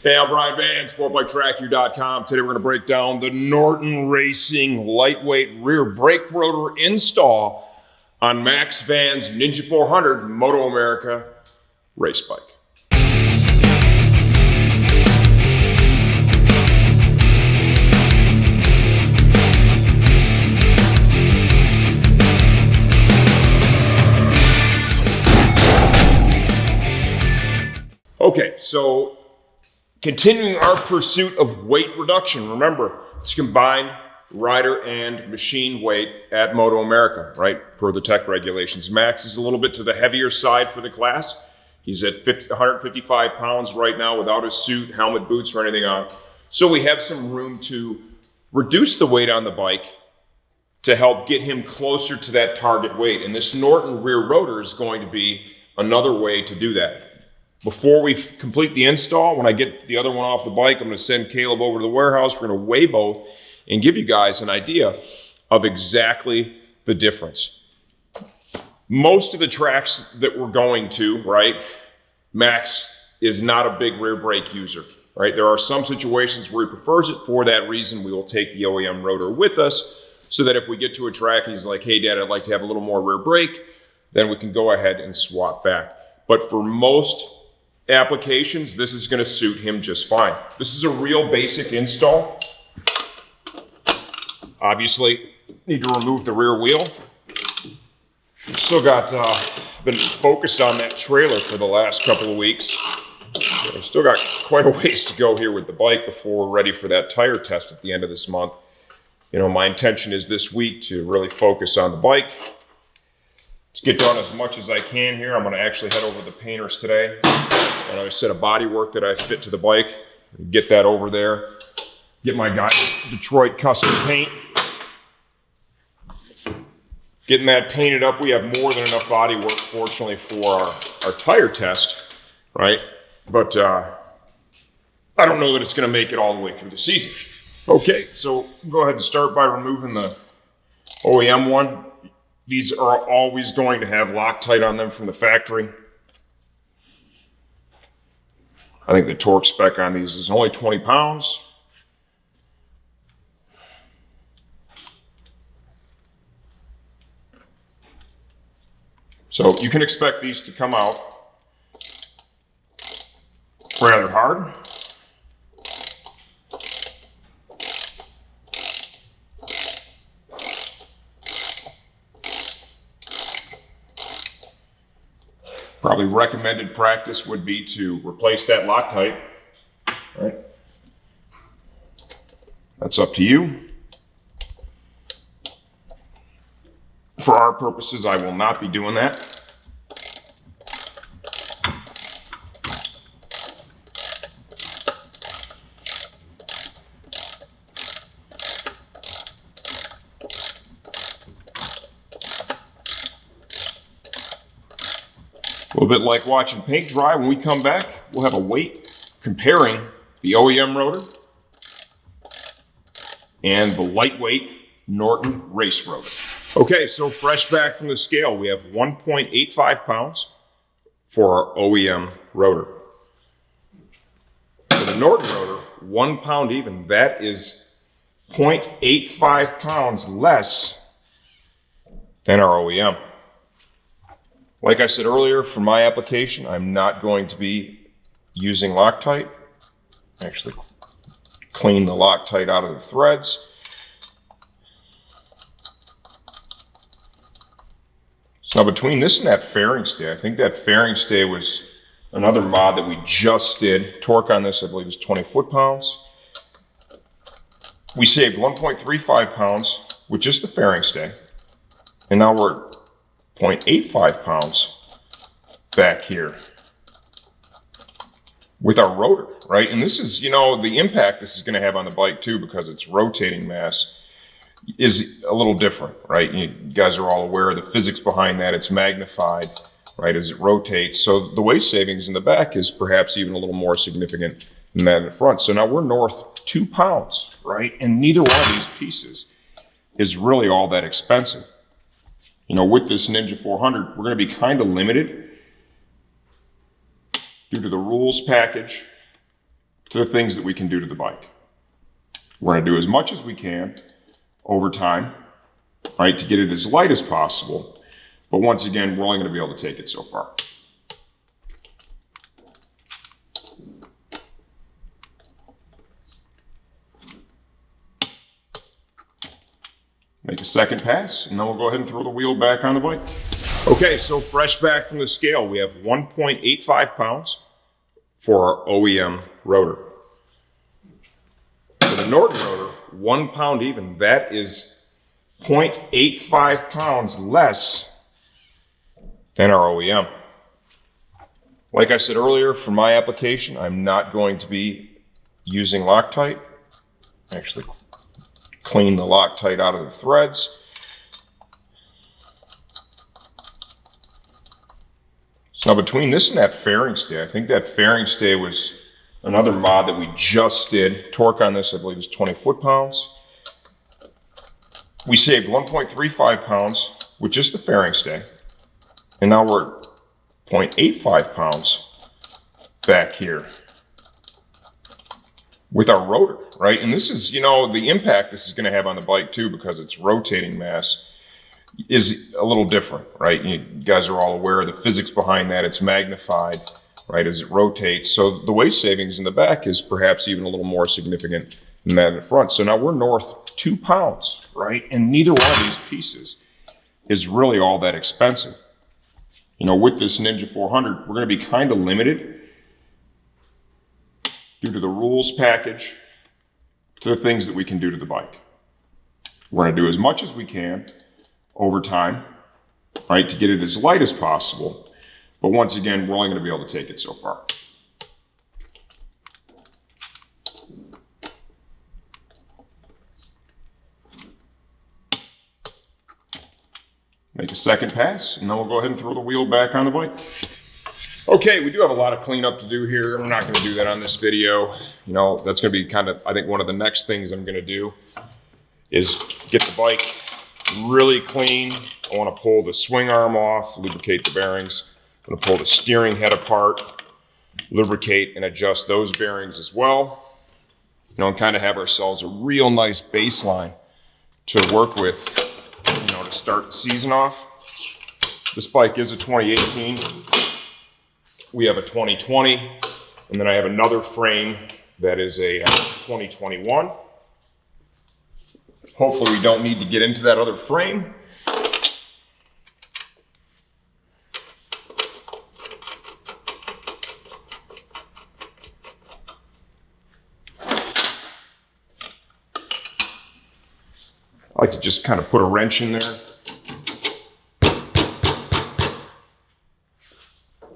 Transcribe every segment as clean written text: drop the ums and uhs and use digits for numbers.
Hey, I'm Brian Van, SportbikeTrackYou.com. Today we're going to break down the Norton Racing lightweight rear brake rotor install on Max Van's Ninja 400 MotoAmerica race bike. Okay, so continuing our pursuit of weight reduction. Remember, it's combined rider and machine weight at MotoAmerica, right? Per the tech regulations. Max is a little bit to the heavier side for the class. He's at 155 pounds right now without a suit, helmet, boots, or anything on. So we have some room to reduce the weight on the bike to help get him closer to that target weight. And this Norton rear rotor is going to be another way to do that. Before we complete the install, when I get the other one off the bike, I'm going to send Caleb over to the warehouse. We're going to weigh both and give you guys an idea of exactly the difference. Most of the tracks that we're going to, right, Max is not a big rear brake user, right? There are some situations where he prefers it. For that reason, we will take the OEM rotor with us so that if we get to a track and he's like, hey, Dad, I'd like to have a little more rear brake, then we can go ahead and swap back. But for most applications, this is going to suit him just fine. This is a real basic install. Obviously, need to remove the rear wheel. Still got been focused on that trailer for the last couple of weeks. I've still got quite a ways to go here with the bike before we're ready for that tire test at the end of this month. You know, my intention is this week to really focus on the bike. Let's get done as much as I can here. I'm going to actually head over to the painters today. And I set a body work that I fit to the bike. Get that over there. Get my guy Detroit custom paint. Getting that painted up. We have more than enough body work, fortunately, for our tire test, right? But I don't know that it's going to make it all the way through the season. Okay, so go ahead and start by removing the OEM one. These are always going to have Loctite on them from the factory. I think the torque spec on these is only 20 pounds. So you can expect these to come out rather hard. Probably recommended practice would be to replace that Loctite, right? That's up to you. For our purposes, I will not be doing that. A little bit like watching paint dry. When we come back, we'll have a weight comparing the OEM rotor and the lightweight Norton race rotor. Okay, so fresh back from the scale, we have 1.85 pounds for our OEM rotor. For the Norton rotor, 1 pound even. That is 0.85 pounds less than our OEM. Like I said earlier, for my application, I'm not going to be using Loctite. Actually, clean the Loctite out of the threads. So now between this and that fairing stay, I think that fairing stay was another mod that we just did. Torque on this, I believe, is 20 foot-pounds. We saved 1.35 pounds with just the fairing stay. And now we're at 0.85 pounds back here with our rotor, right? And this is, you know, the impact this is going to have on the bike too, because it's rotating mass is a little different, right? You guys are all aware of the physics behind that. It's magnified, right, as it rotates. So the weight savings in the back is perhaps even a little more significant than that in the front. So now we're north 2 pounds, right? And neither one of these pieces is really all that expensive. You know, with this Ninja 400, we're going to be kind of limited due to the rules package to the things that we can do to the bike. We're going to do as much as we can over time, right, to get it as light as possible. But once again, we're only going to be able to take it so far. Make a second pass, and then we'll go ahead and throw the wheel back on the bike. Okay, so fresh back from the scale, we have 1.85 pounds for our OEM rotor. For the Norton rotor, 1 pound even, that is 0.85 pounds less than our OEM. Like I said earlier, for my application, I'm not going to be using Loctite. Actually, clean the Loctite out of the threads. So now between this and that fairing stay, I think that fairing stay was another mod that we just did. Torque on this, I believe, is 20 foot-pounds. We saved 1.35 pounds with just the fairing stay. And now we're at 0.85 pounds back here with our rotor, right? And this is, you know, the impact this is going to have on the bike too, because it's rotating mass is a little different, right? You guys are all aware of the physics behind that. It's magnified, right, as it rotates. So the weight savings in the back is perhaps even a little more significant than that in the front. So now we're north 2 pounds, right? And neither one of these pieces is really all that expensive. You know, with this Ninja 400, we're going to be kind of limited due to the rules package to the things that we can do to the bike. We're going to do as much as we can over time, right, to get it as light as possible. But once again, we're only going to be able to take it so far. Make a second pass, and then we'll go ahead and throw the wheel back on the bike. Okay, we do have a lot of cleanup to do here. I'm not going to do that on this video. You know, that's going to be kind of, I think, one of the next things I'm going to do is get the bike really clean. I want to pull the swing arm off, lubricate the bearings. I'm going to pull the steering head apart, lubricate and adjust those bearings as well. You know, and kind of have ourselves a real nice baseline to work with, you know, to start the season off. This bike is a 2018. We have a 2020, and then I have another frame that is a 2021. Hopefully we don't need to get into that other frame. I like to just kind of put a wrench in there.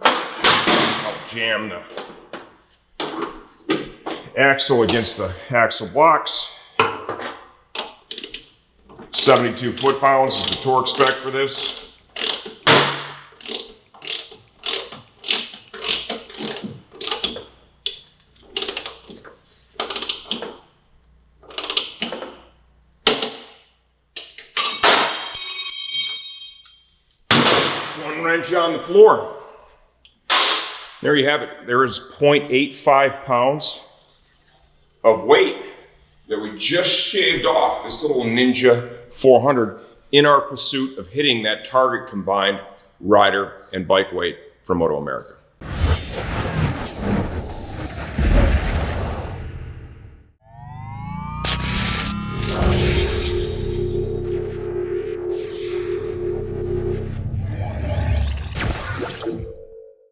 I'll jam the axle against the axle blocks. 72 foot-pounds is the torque spec for this. One wrench on the floor. There you have it. There is 0.85 pounds of weight that we just shaved off this little Ninja 400 in our pursuit of hitting that target combined rider and bike weight for MotoAmerica.